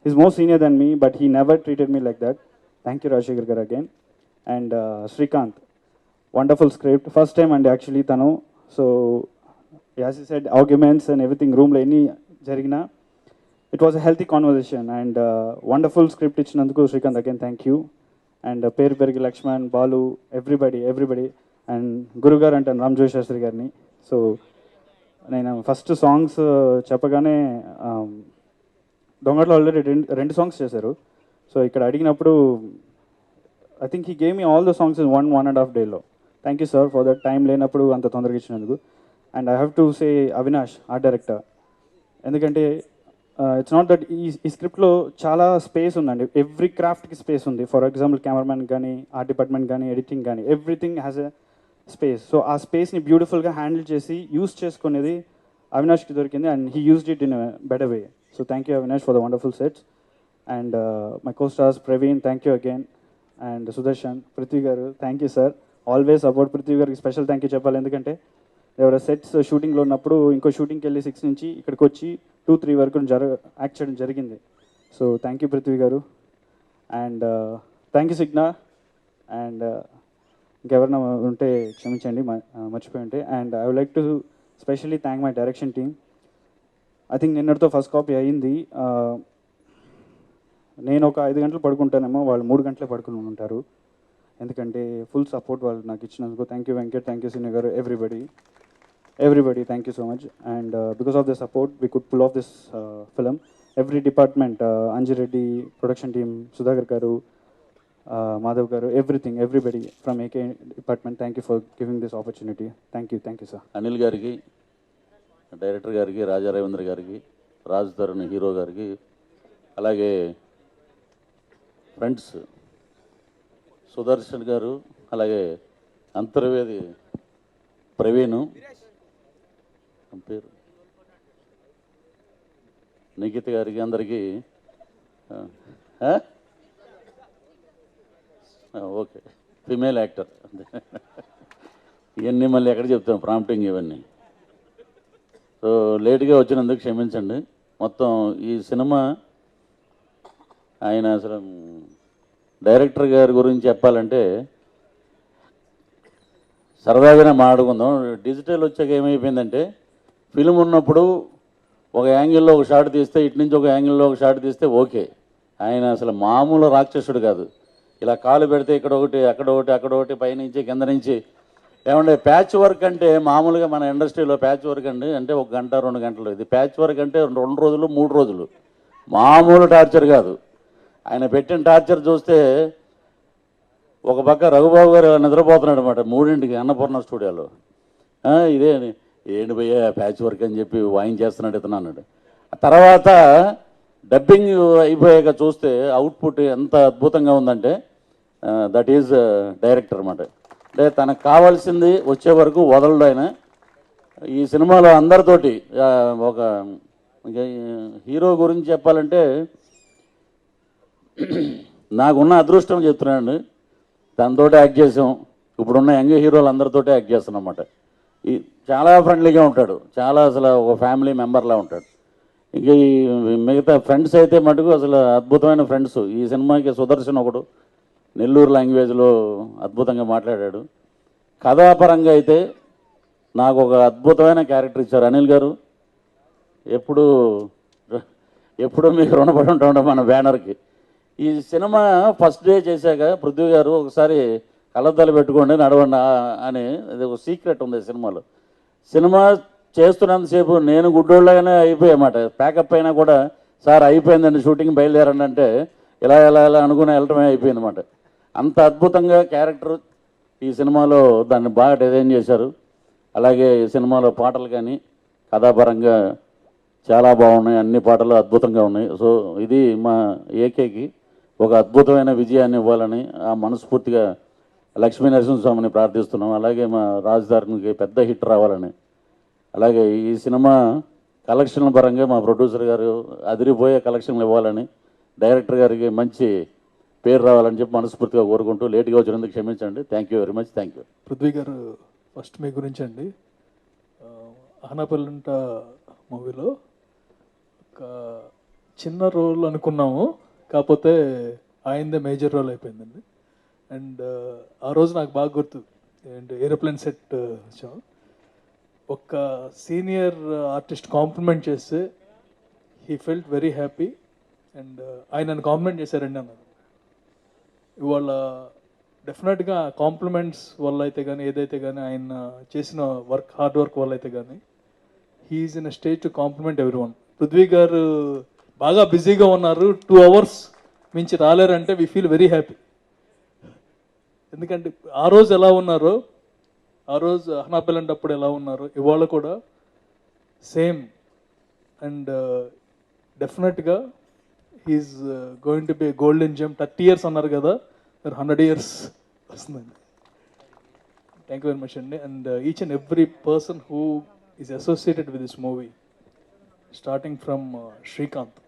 He's more senior than me, but he never treated me like that. Thank you, Rajshekhar Garu again. And Srikanth, wonderful script. First time and actually Tanu. So, as he said, arguments and everything, room lo any jarigina. It was a healthy conversation and wonderful script ichinanduku Srikanth again, thank you. And Peru Perigi Lakshman, Balu, everybody. And Guru Garu and Ramjoy Shastri Garni. So, నేను first songs చెప్పగానే దొంగట్లో already రెండు songs చేశారు. So ఇక్కడ అడిగినప్పుడు I think he gave me all the songs in 1.5 days. Thank you sir for that. Time లేనప్పుడు అంత తొందరగా ఇచ్చినందుకు. And I have to say Avinash, art director, ఎందుకంటే ఇట్స్ నాట్ దట్ ఈ స్క్రిప్ట్లో చాలా స్పేస్ ఉందండి. ఎవ్రీ క్రాఫ్ట్కి స్పేస్ ఉంది. ఫర్ ఎగ్జాంపుల్ కెమెరామెన్ కానీ, ఆర్ట్ డిపార్ట్మెంట్ కానీ, ఎడిటింగ్ కానీ, everything has a space. So ఆ స్పేస్ని బ్యూటిఫుల్గా హ్యాండిల్ చేసి యూస్ చేసుకునేది అవినాష్కి దొరికింది. And he used it in a better way. So thank you Avinash for the wonderful sets. And my co-stars Praveen, thank you again. And Sudarshan, Prithvi Garu, thank you sir. Always support Prithvi Garu. Special thank you cheppali endukante ఎవరైనా sets షూటింగ్లో ఉన్నప్పుడు ఇంకో షూటింగ్కి వెళ్ళి 6 నుంచి ఇక్కడికి వచ్చి 2-3 వరకు యాక్ట్ చేయడం జరిగింది. So thank you Prithvi garu. And thank you Signa. And ఇంకెవరైనా ఉంటే క్షమించండి, మర్చిపోయి ఉంటే. And I would like to specially thank my direction team. I think నిన్నటితో ఫస్ట్ కాపీ అయ్యింది. నేను ఒక 5 గంటలు పడుకుంటానేమో, వాళ్ళు 3 గంటలే పడుకుని ఉంటారు. ఎందుకంటే ఫుల్ సపోర్ట్ వాళ్ళు నాకు ఇచ్చినందుకు. Thank you Venkat, thank you Sini garu, everybody thank you so much. And because of the support we could pull off this film. Every department, Anjireddy, production team, Sudhakar garu, Madhav garu, everybody from AK department, thank you for giving this opportunity. Thank you sir. Anil గారికి, director గారికి, రాజా రవీంద్ర గారికి, Raj Tarun hero గారికి, అలాగే friends Sudarshan గారు, అలాగే అంతర్వేది ప్రవీణ్, పేరు నిఖిత్ గారికి, అందరికీ ఓకే, ఫిమేల్ యాక్టర్. ఇవన్నీ మళ్ళీ ఎక్కడ చెప్తాం ప్రాంప్టింగ్ ఇవన్నీ. సో లేట్గా వచ్చినందుకు క్షమించండి. మొత్తం ఈ సినిమా ఆయన అసలు డైరెక్టర్ గారి గురించి చెప్పాలంటే సరదాగానే మాట్లాడుకుందాం. డిజిటల్ వచ్చాక ఏమైపోయిందంటే ఫిల్మ్ ఉన్నప్పుడు ఒక యాంగిల్లో ఒక షాట్ తీస్తే, ఇటు నుంచి ఒక యాంగిల్లో ఒక షాట్ తీస్తే ఓకే. ఆయన అసలు మామూలు రాక్షసుడు కాదు. ఇలా కాలు పెడితే ఇక్కడ ఒకటి, అక్కడ ఒకటి, పైనుంచి కింద నుంచి. ఏమంటే ప్యాచ్ వర్క్ అంటే మామూలుగా మన ఇండస్ట్రీలో ప్యాచ్ వర్క్ అండి అంటే 1 గంట 2 గంటలు. ఇది ప్యాచ్ వర్క్ అంటే 2 రోజులు 3 రోజులు. మామూలు టార్చర్ కాదు. ఆయన పెట్టిన టార్చర్ చూస్తే ఒక పక్క రఘుబాబు గారు నిద్రపోతున్నాడు అనమాట 3ంటికి అన్నపూర్ణ స్టూడియోలో. ఇదే ఏంటి భయ్యా ప్యాచ్ వర్క్ అని చెప్పి వాయించేస్తున్నాడు ఇతను అన్నాడు. తర్వాత డబ్బింగ్ అయిపోయాక చూస్తే అవుట్పుట్ ఎంత అద్భుతంగా ఉందంటే దట్ ఈజ్ డైరెక్టర్ అనమాట. అంటే తనకు కావాల్సింది వచ్చే వరకు వదలడు ఆయన. ఈ సినిమాలో అందరితోటి ఒక హీరో గురించి చెప్పాలంటే నాకున్న అదృష్టం చెప్తున్నానండి. తనతో యాక్ట్ చేసాం. ఇప్పుడున్న యంగ్ హీరోలు అందరితో యాక్ట్ చేస్తున్నాం అన్నమాట. ఈ చాలా ఫ్రెండ్లీగా ఉంటాడు, చాలా అసలు ఒక ఫ్యామిలీ మెంబర్లా ఉంటాడు. ఇంక ఈ మిగతా ఫ్రెండ్స్ అయితే మటుకు అసలు అద్భుతమైన ఫ్రెండ్స్. ఈ సినిమాకి సుదర్శన్ ఒకడు నెల్లూరు లాంగ్వేజ్లో అద్భుతంగా మాట్లాడాడు. కథాపరంగా అయితే నాకు ఒక అద్భుతమైన క్యారెక్టర్ ఇచ్చారు అనిల్ గారు. ఎప్పుడు మీకు రుణపడి ఉంటాం మన బ్యానర్కి. ఈ సినిమా ఫస్ట్ డే చేశాక పృథ్వీ గారు ఒకసారి కళ్ళద్దాలు పెట్టుకోండి నడవండి అని అది ఒక సీక్రెట్ ఉంది సినిమాలో. సినిమా చేస్తున్నంతసేపు నేను గుడ్డోళ్ళగానే అయిపోయామాట. ప్యాకప్ అయినా కూడా సార్ అయిపోయిందండి షూటింగ్ బయలుదేరండి అంటే ఇలా అనుకుని వెళ్ళటమే అయిపోయింది అన్నమాట. అంత అద్భుతంగా క్యారెక్టర్ ఈ సినిమాలో దాన్ని బాగా డిజైన్ చేశారు. అలాగే ఈ సినిమాలో పాటలు కానీ కథాపరంగా చాలా బాగున్నాయి, అన్ని పాటలు అద్భుతంగా ఉన్నాయి. సో ఇది మా ఏకేకి ఒక అద్భుతమైన విజయాన్ని ఇవ్వాలని ఆ మనస్ఫూర్తిగా లక్ష్మీ నరసింహస్వామిని ప్రార్థిస్తున్నాం. అలాగే మా రాజధానికి పెద్ద హిట్ రావాలని, అలాగే ఈ సినిమా కలెక్షన్ల పరంగా మా ప్రొడ్యూసర్ గారు అదిరిపోయే కలెక్షన్లు ఇవ్వాలని, డైరెక్టర్ గారికి మంచి పేరు రావాలని చెప్పి మనస్ఫూర్తిగా కోరుకుంటూ లేట్గా వచ్చినందుకు క్షమించండి. Thank you very much. Thank you. Prithvi గారు, ఫస్ట్ మీ గురించి అండి. ఆనపల్లంట మూవీలో ఒక చిన్న రోల్ అనుకున్నాము, కాకపోతే ఆయనదే మేజర్ రోల్ అయిపోయిందండి. అండ్ ఆ రోజు నాకు బాగా గుర్తు, అండ్ ఏరోప్లేన్ సెట్ వచ్చాం, ఒక సీనియర్ ఆర్టిస్ట్ కాంప్లిమెంట్ చేస్తే he felt very happy. And ఆయన నన్ను కాంప్లిమెంట్ చేశారండి అన్నారు. ఇవాళ డెఫినెట్గా కాంప్లిమెంట్స్ వల్ల అయితే కానీ, ఏదైతే కానీ ఆయన చేసిన వర్క్, హార్డ్ వర్క్ వల్ల అయితే కానీ he's in a stage to compliment everyone. Prithvi garu బాగా బిజీగా ఉన్నారు, 2 hours మించి రాలేరంటే వీ ఫీల్ వెరీ హ్యాపీ. ఎందుకంటే ఆ రోజు ఎలా ఉన్నారో, ఆ రోజు అహనాపెళ్ళంటప్పుడు ఎలా ఉన్నారో ఇవాళ కూడా same. And definitely he's going to be golden gem. 30 years అన్నారు కదా, 100 years వస్తుందండి. థ్యాంక్ యూ వెరీ మచ్ అండి. And each and every person who is associated with this movie, starting from Srikanth.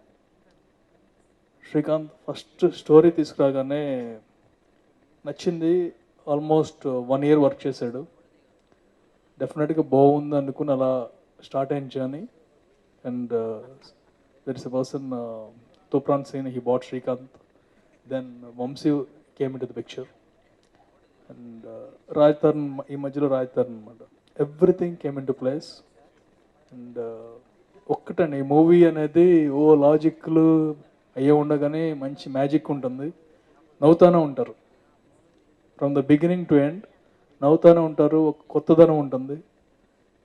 Srikanth first story తీసుకురాగానే నచ్చింది. ఆల్మోస్ట్ 1 year వర్క్ చేశాడు. డెఫినెట్గా బాగుంది అనుకుని అలా స్టార్ట్ అయిన journey. And there is a person, Toopran scene, he brought Srikanth. Then Vamsi came in to the picture. And Raj Tarun, ఈ మధ్యలో రాజ్ తరుణ్ అనమాట. Everything came in to place. అండ్ ఒక్కటండి, ఈ మూవీ అనేది లాజిక్లు అయ్యే ఉండగానే మంచి మ్యాజిక్ ఉంటుంది. నవ్వుతూనే ఉంటారు from the beginning to end, నవ్వుతూనే ఉంటారు. ఒక కొత్తదనం ఉంటుంది.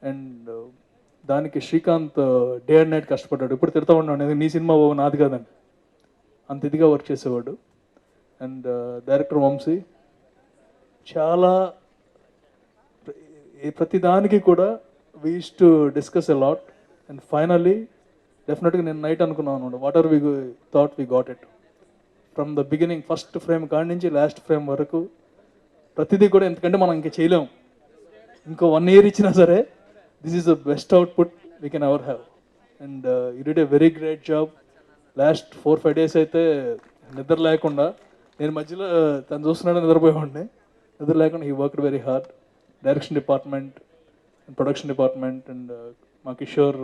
అండ్ దానికి శ్రీకాంత్ డే అండ్ నైట్ కష్టపడ్డాడు. ఇప్పుడు తిడతా ఉన్నాడు, నీ సినిమా నాది కాదండి, అంత ఇదిగా వర్క్ చేసేవాడు. అండ్ డైరెక్టర్ వంశీ చాలా, ప్రతి దానికి కూడా we use to discuss a lot. And finally డెఫినెట్గా నేను నైట్ అనుకున్నాను అనమాట, what ever we thought we got it. From the beginning, first frame కాడి నుంచి లాస్ట్ ఫ్రేమ్ వరకు ప్రతిదీ కూడా. ఎందుకంటే మనం ఇంకా చేయలేము, ఇంకో 1 year ఇచ్చినా సరే this is the best output we can ever have. And you did a very great job. Last 4-5 days అయితే నిద్ర లేకుండా, నేను మధ్యలో తను చూస్తున్నాడు నిద్రపోయేవాడిని, నిద్ర లేకుండా he worked very hard. Direction department and production department and మా కిషోర్,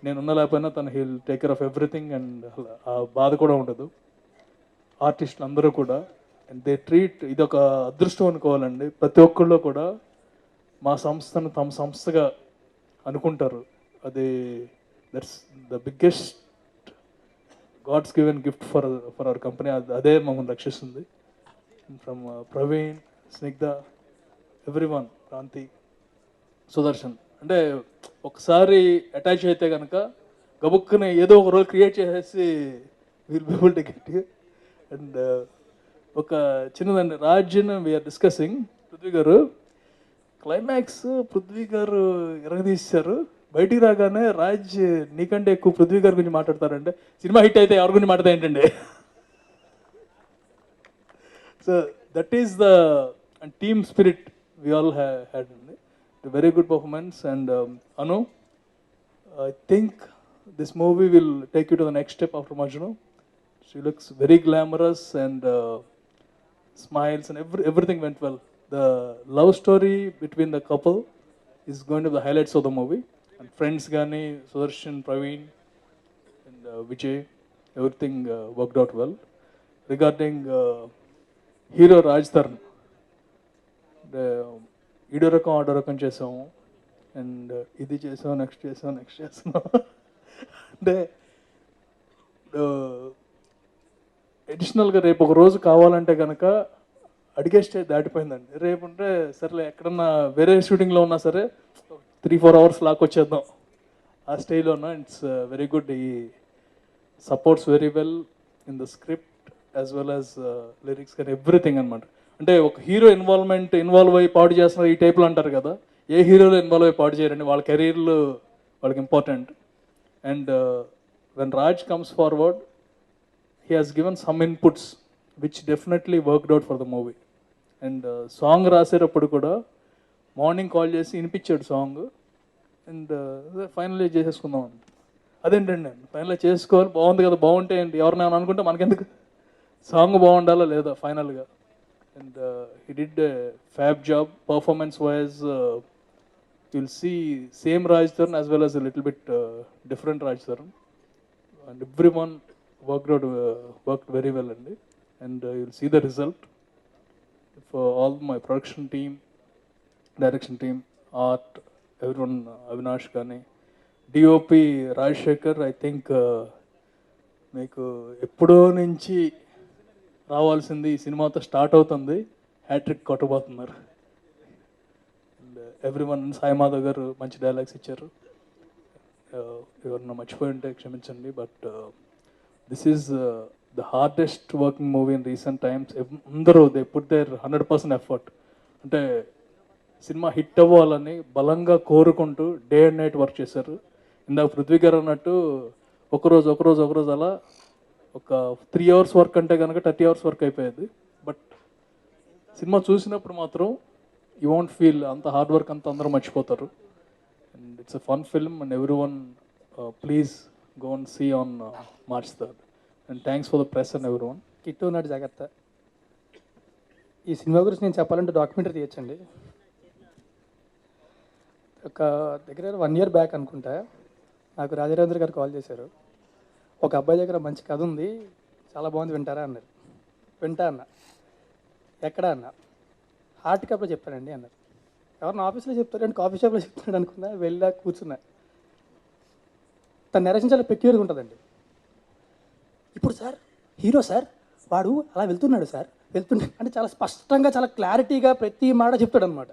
నేనున్నా లేకపోయినా తను he'll take care of everything. And ఆ బాధ కూడా ఉండదు. ఆర్టిస్టులు అందరూ కూడా, అండ్ దే ట్రీట్, ఇది ఒక అదృష్టం అనుకోవాలండి. ప్రతి ఒక్కళ్ళు కూడా మా సంస్థను తమ సంస్థగా అనుకుంటారు. అది that's the biggest god's given gift for our company. అదే మమ్మల్ని రక్షిస్తుంది. ఫ్రమ్ ప్రవీణ్, స్నిగ్ధ, ఎవ్రీవన్, క్రాంతి, సుదర్శన్, అంటే ఒకసారి అటాచ్ అయితే కనుక గబుక్కుని ఏదో ఒక రోల్ క్రియేట్ చేసేసి will be able to get you. And ఒక చిన్నదండి, రాజ్ని we're discussing. Prithvi garu climax Prithvi గారు ఎరగదీశారు. బయటికి రాగానే రాజ్ నీకంటే ఎక్కువ పృథ్వీ గారి గురించి మాట్లాడతారంటే, సినిమా హిట్ అయితే ఎవరి గురించి మాట్లాడతా ఏంటండి. So that is the team spirit we all had అండి. Very good performance. And Anu, I think this movie will take you to the next step after Majnu. She looks very glamorous and smiles and everything went well. The love story between the couple is going to be the highlights of the movie. And friends Gani, Sudarshan, Praveen and Vijay, everything worked out well. Regarding hero Raj Tharn, ido rakam ado rakam chesamu and idi chesamu, next chesamu అంటే అడిషనల్గా రేపు ఒక రోజు కావాలంటే కనుక అడిగే stage దాటిపోయిందండి. రేపు ఉంటే సరేలే ఎక్కడన్నా వేరే షూటింగ్లో ఉన్నా సరే 3-4 hours లాక్కొచ్చేద్దాం ఆ స్టేజ్లో ఉన్నా. It's very good. ఈ supports very well in the script as well as lyrics కానీ ఎవ్రీథింగ్ అనమాట. అంటే ఒక హీరో ఇన్వాల్వ్ అయ్యి పాడు చేస్తున్నారు ఈ టైప్లో అంటారు కదా, ఏ హీరోలో ఇన్వాల్వ్ అయ్యి పాడు చేయరండి, వాళ్ళ కెరీర్లో వాళ్ళకి important. And when Raj comes forward, he has given some inputs which definitely worked out for the movie. And song రాసేటప్పుడు కూడా మార్నింగ్ కాల్ చేసి వినిపించాడు సాంగ్, అండ్ ఫైనలీ చేసేసుకుందాం. అదేంటండి ఫైనల్ చేసుకోవాలి, బాగుంది కదా, బాగుంటే ఏంటి, ఎవరినైనా అనుకుంటే మనకెందుకు, సాంగ్ బాగుండాలా లేదా ఫైనల్గా. And he did a fab job performance wise. You'll see same Raj Taran as well as a little bit different Raj Taran, and everyone worked very well, and you'll see the result. For all my production team, direction team, art, everyone, Avinash Gani, DOP Rajshekar, I think మీకు ఎప్పుడో నుంచి రావాల్సింది ఈ సినిమాతో start అవుతుంది, hattrick కొట్టబోతున్నారు. And everyone, Sai Madhav గారు మంచి డైలాగ్స్ ఇచ్చారు, ఎవరన్నా మర్చిపోయి ఉంటే క్షమించండి. But this is the hardest working movie in recent times. అందరూ they put their 100% effort. అంటే సినిమా హిట్ అవ్వాలని బలంగా కోరుకుంటూ డే అండ్ నైట్ వర్క్ చేశారు. ఇందాక పృథ్వీ గారు అన్నట్టు ఒకరోజు అలా ఒక 3 hours వర్క్ అంటే కనుక 30 hours వర్క్ అయిపోయేది. బట్ సినిమా చూసినప్పుడు మాత్రం యూ వాంట్ ఫీల్ అంత హార్డ్ వర్క్ అంతా అందరూ మర్చిపోతారు. And it's a fun film, and every one please go and see on March 3rd. And thanks for the press and everyone. Kittu నాటి జాగ్రత్త. ఈ cinema గురించి నేను చెప్పాలంటే డాక్యుమెంటరీ తీయచ్చండి. ఒక దగ్గర 1 year బ్యాక్ అనుకుంటా నాకు రాజరేంద్ర గారు కాల్ చేశారు. ఒక అబ్బాయి దగ్గర మంచి కథ ఉంది, చాలా బాగుంది, వింటారా అన్నారు. వింటా అన్న. ఎక్కడ అన్న? హార్ట్ కప్లో చెప్పానండి అన్నారు. ఎవరిని ఆఫీస్లో చెప్తారు అంటే కాఫీ షాప్లో చెప్తాడు అనుకున్నా. వెళ్ళా కూర్చున్నా. తన నెరేషన్ చాలా పెక్యూర్గా ఉంటుందండి. ఇప్పుడు సార్ హీరో సార్ వాడు అలా వెళ్తున్నాడు సార్, అంటే చాలా స్పష్టంగా చాలా క్లారిటీగా ప్రతి మాట చెప్తాడు అనమాట.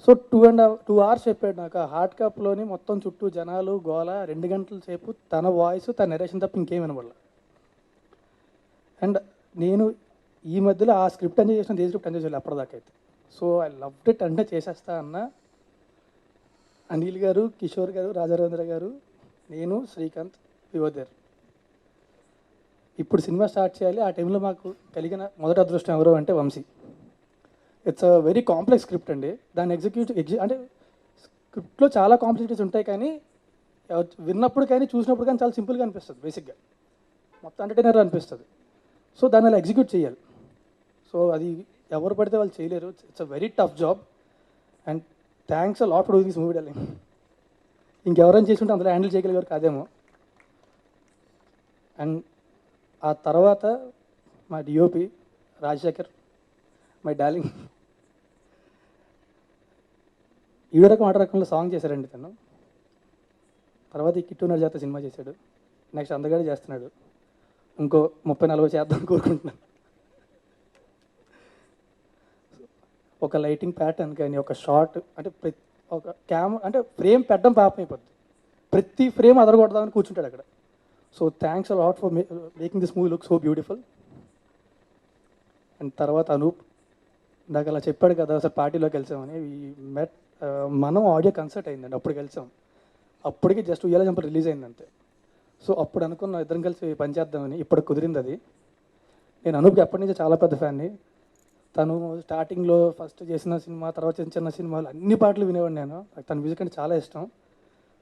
సో 2 hours చెప్పాడు నాకు. ఆ హార్డ్ కప్లోని మొత్తం చుట్టూ జనాలు గోల, 2 గంటల సేపు తన వాయిస్ తన నెరేషన్ తప్ప ఇంకేం వినబడలే. అండ్ నేను ఈ మధ్యలో ఆ స్క్రిప్ట్ ఎంజాయ్ చేసిన, స్క్రిప్ట్ ఎంజాయ్ చేయాలి అప్పటిదాకా అయితే. సో ఐ లవ్డ్ ఇట్, అంటే చేసేస్తా అన్న. అనిల్ గారు, కిషోర్ గారు, రాజారవీంద్ర గారు, నేను, శ్రీకాంత్, వివోదర్. ఇప్పుడు సినిమా స్టార్ట్ చేయాలి. ఆ టైంలో మాకు కలిగిన మొదటి అదృష్టం ఎవరు అంటే Vamsi. It's a very complex script అండి. దాన్ని అంటే స్క్రిప్ట్లో చాలా కాంప్లెక్సిటీస్ ఉంటాయి, కానీ విన్నప్పుడు కానీ చూసినప్పుడు కానీ చాలా సింపుల్గా అనిపిస్తుంది. బేసిక్గా మొత్తం ఎంటర్టైనర్ అనిపిస్తుంది. సో దాన్ని అలా ఎగ్జిక్యూట్ చేయాలి. సో అది ఎవరు పడితే వాళ్ళు చేయలేరు. It's a very tough job. And thanks a lot for doing this movie darling. ఇంకెవరైనా చేసుకుంటే అందులో హ్యాండిల్ చేయగలిగారు కాదేమో. అండ్ ఆ తర్వాత మా డిఓపి రాజశేఖర్, మై డార్లింగ్, ఈడో రకం ఆట రకంలో సాంగ్ చేశారండి తను. తర్వాత ఈ కిట్టు నడిజాత సినిమా చేశాడు. నెక్స్ట్ అందగాడు చేస్తున్నాడు. ఇంకో 30-40 చేద్దాం కోరుకుంటున్నాను. ఒక లైటింగ్ ప్యాటర్న్ కానీ, ఒక షార్ట్, అంటే ఒక అంటే ఫ్రేమ్ పెట్టడం పాపం అయిపోద్ది. ప్రతి ఫ్రేమ్ అదరగొడదామని కూర్చుంటాడు అక్కడ. So thanks a lot for making this movie look so beautiful. And తర్వాత అనూప్ ఇందాక అలా చెప్పాడు కదా, సార్ పార్టీలోకి వెళ్సామని. మెట్ మనం ఆడియో కన్సర్ట్ అయిందండి, అప్పుడు కలిసాం. అప్పటికి జస్ట్ ఉయ్యాల జంపర్ రిలీజ్ అయింది అంతే. సో అప్పుడు అనుకున్న ఇద్దరం కలిసి పనిచేద్దామని. ఇప్పుడు కుదిరింది అది. నేను అనూప్కి ఎప్పటి నుంచి చాలా పెద్ద ఫ్యాన్ని. తను స్టార్టింగ్లో ఫస్ట్ చేసిన సినిమా, తర్వాత చిన్న సినిమాలు అన్ని పాటలు వినేవాడిని నేను. తన మ్యూజిక్ అంటే చాలా ఇష్టం.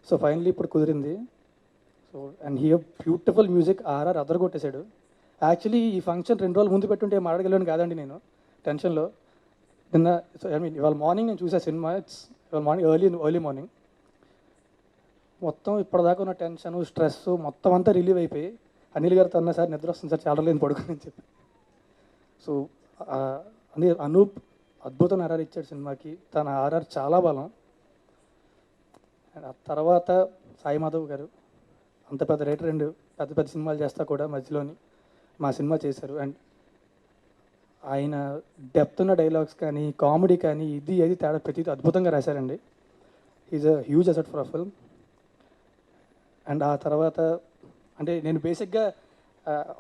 సో ఫైనలీ ఇప్పుడు కుదిరింది. So and he beautiful music. RR అదర్ కొట్టేశాడు. యాక్చువల్లీ ఈ ఫంక్షన్ 2 రోజులు ముందు పెట్టుంటే మాట్లాడగలను కాదండి నేను టెన్షన్లో. నిన్న ఇవాళ మార్నింగ్ నేను చూసా సినిమా. ఇవాళ మార్నింగ్ ఎర్లీ మార్నింగ్ మొత్తం ఇప్పటిదాకా ఉన్న టెన్షన్, స్ట్రెస్ మొత్తం అంతా రిలీవ్ అయిపోయి అనిల్ గారితో అన్నా, సార్ నిద్ర వస్తుంది సార్, చాలా లేదు పడుకుని అని చెప్పి. సో అనూప్ అద్భుతం ఆర్ఆర్ ఇచ్చాడు సినిమాకి. తన ఆర్ఆర్ చాలా బలం. అండ్ ఆ తర్వాత సాయి మాధవ్ గారు అంత పెద్ద రైటర్, 2 పెద్ద సినిమాలు చేస్తా కూడా మధ్యలోని మా సినిమా చేశారు. అండ్ ఆయన డెప్త్ ఉన్న డైలాగ్స్ కానీ, కామెడీ కానీ, ఇది తేడా ప్రతిదీ అద్భుతంగా రాశారండి. Is a huge asset for a film. And ఆ తర్వాత అంటే నేను బేసిక్గా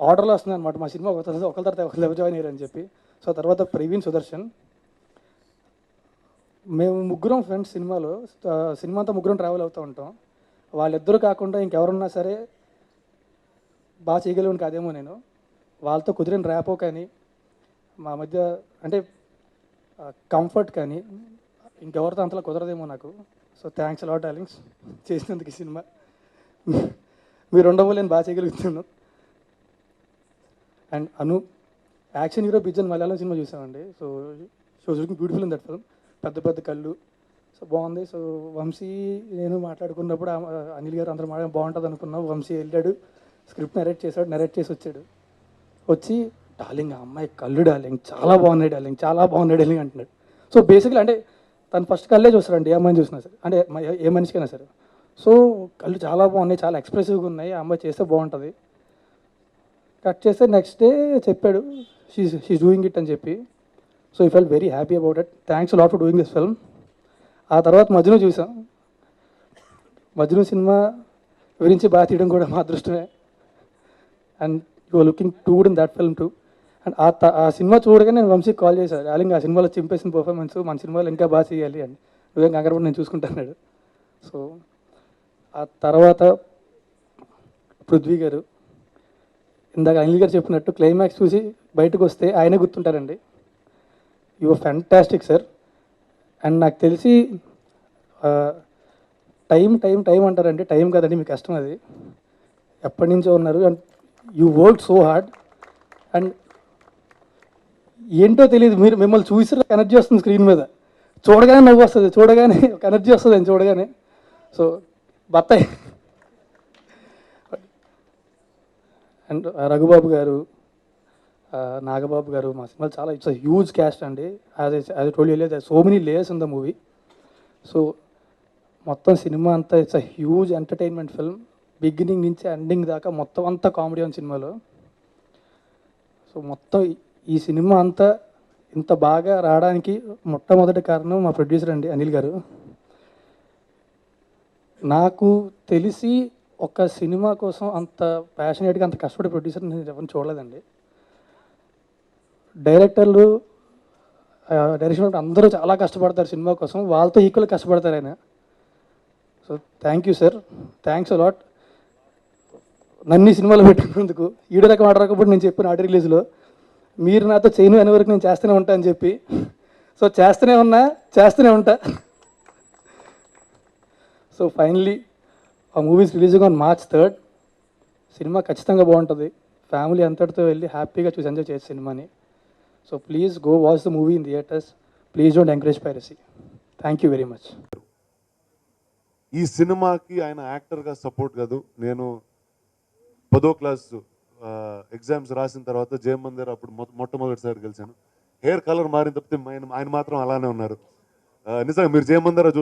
ఆర్డర్లో వస్తుంది అనమాట మా సినిమా ఒకరి తర్వాత ఒకరు జాయిన్ అయ్యారని చెప్పి. సో తర్వాత ప్రవీణ్ సుదర్శన్, మేము ముగ్గురం ఫ్రెండ్స్ సినిమాలో. సినిమా అంతా ముగ్గురం ట్రావెల్ అవుతూ ఉంటాం. వాళ్ళిద్దరూ కాకుండా ఇంకెవరున్నా సరే బాగా చేయగలిగిన కాదేమో నేను. వాళ్ళతో కుదిరిన ర్యాపో కానీ మా మధ్య అంటే కంఫర్ట్ కానీ ఇంకెవరితో అంతలా కుదరదేమో నాకు. సో థ్యాంక్స్ అలాట్ డార్లింగ్స్ చేసినందుకు ఈ సినిమా. మీరు ఉండవు నేను బాగా చేయగలుగుతున్నాను. And Anu action hero Biju Malayalam cinema చూసామండి. So she's looking beautiful in that film. పెద్ద పెద్ద కళ్ళు, సో బాగుంది. సో వంశీ నేను మాట్లాడుకున్నప్పుడు అనిల్ గారు అందరూ బాగుంటుంది అనుకున్నాం. వంశీ వెళ్ళాడు, స్క్రిప్ట్ నరేట్ చేశాడు, నరేట్ చేసి వచ్చాడు. వచ్చి డార్లింగ్ ఆ అమ్మాయి కళ్ళు డార్లింగ్ చాలా బాగున్నాయి డార్లింగ్, చాలా బాగున్నాయి డార్లింగ్ అంటున్నాడు. సో బేసిక్లీ అంటే తను ఫస్ట్ కళ్ళే చూస్తారండి ఏ అమ్మాయిని చూసినా సరే, అంటే ఏ మనిషికైనా సరే. సో కళ్ళు చాలా బాగున్నాయి, చాలా ఎక్స్ప్రెసివ్గా ఉన్నాయి, ఆ అమ్మాయి చేస్తే బాగుంటుంది. కట్ చేస్తే నెక్స్ట్ డే చెప్పాడు షీఈస్ డూయింగ్ ఇట్ అని చెప్పి. So I felt very happy about it. Thanks lot for doing this film. ఆ తర్వాత మజ్ను చూసాం. మజ్ను సినిమా గురించి బాగా తీయడం కూడా మా అదృష్టమే. And you are looking too good in that film too. అండ్ ఆ సినిమా చూడగానే నేను వంశీకి కాల్ చేశాను, డార్లింగ్ ఆ సినిమాలో చింపేసిన పర్ఫార్మెన్స్ మన సినిమాలో ఇంకా బాగా చేయాలి అని. నువ్వేం కంగారు నేను చూసుకుంటున్నాడు. సో ఆ తర్వాత పృథ్వీ గారు, ఇందాక అనిల్ గారు చెప్పినట్టు క్లైమాక్స్ చూసి బయటకు వస్తే ఆయనే గుర్తుంటారండి. You are fantastic sir. And నాకు తెలిసి టైం టైం టైం అంటారండి, టైం కదండి మీ కష్టం అది. ఎప్పటి నుంచో ఉన్నారు and you work so hard. And ఏంటో తెలియదు, మీరు మిమ్మల్ని చూసి ఒక ఎనర్జీ వస్తుంది స్క్రీన్ మీద, చూడగానే నవ్వు వస్తుంది, చూడగానే ఒక ఎనర్జీ వస్తుంది అని చూడగానే. సో బత్తాయి. అండ్ రఘుబాబు గారు, నాగబాబు గారు, మా సినిమా చాలా ఇట్స్ హ్యూజ్ క్యాస్ట్ అండి. As told you so many layers in the movie. So మొత్తం సినిమా అంతా it's huge entertainment film. Beginning నుంచి ఎండింగ్ దాకా మొత్తం అంతా కామెడీ ఉంది సినిమాలో. సో మొత్తం ఈ సినిమా అంతా ఇంత బాగా రావడానికి మొట్టమొదటి కారణం మా ప్రొడ్యూసర్ అండి అనిల్ గారు. నాకు తెలిసి ఒక సినిమా కోసం అంత ప్యాషనేట్గా అంత కష్టపడే ప్రొడ్యూసర్ నేను ఎవరిని చూడలేదండి. డైరెక్టర్లు డైరెక్షన్ అందరూ చాలా కష్టపడతారు సినిమా కోసం, వాళ్ళతో ఈక్వల్ కష్టపడతారు ఆయన. So thank you sir, thanks a lot. నన్ను సినిమాలో పెట్టుకున్నందుకు. ఈడు రకం ఆడరాకపోతే నేను చెప్పిన ఆర్డర్ రిలీజ్లో మీరు నాతో చేయను అనే వరకు నేను చేస్తూనే ఉంటా అని చెప్పి. సో చేస్తూనే ఉంటా. సో ఫైనలీ ఆ movies releasing on March 3rd. Cinema ఖచ్చితంగా బాగుంటుంది. ఫ్యామిలీ అంతటితో వెళ్ళి హ్యాపీగా చూసి ఎంజాయ్ చేసే సినిమాని. So please go watch the movie in theatres. Please don't encourage piracy. Thank you very much. ఈ సినిమాకి ఆయన యాక్టర్గా సపోర్ట్ కాదు. నేను 10వ క్లాస్ ఎగ్జామ్స్ రాసిన తర్వాత జయం మందిర్ అప్పుడు మొట్టమొదటిసారి కలిశాను. హెయిర్ కలర్ మారిన తప్పితే ఆయన మాత్రం అలానే ఉన్నారు. నిజంగా మీరు జయం మందిర చూస్తే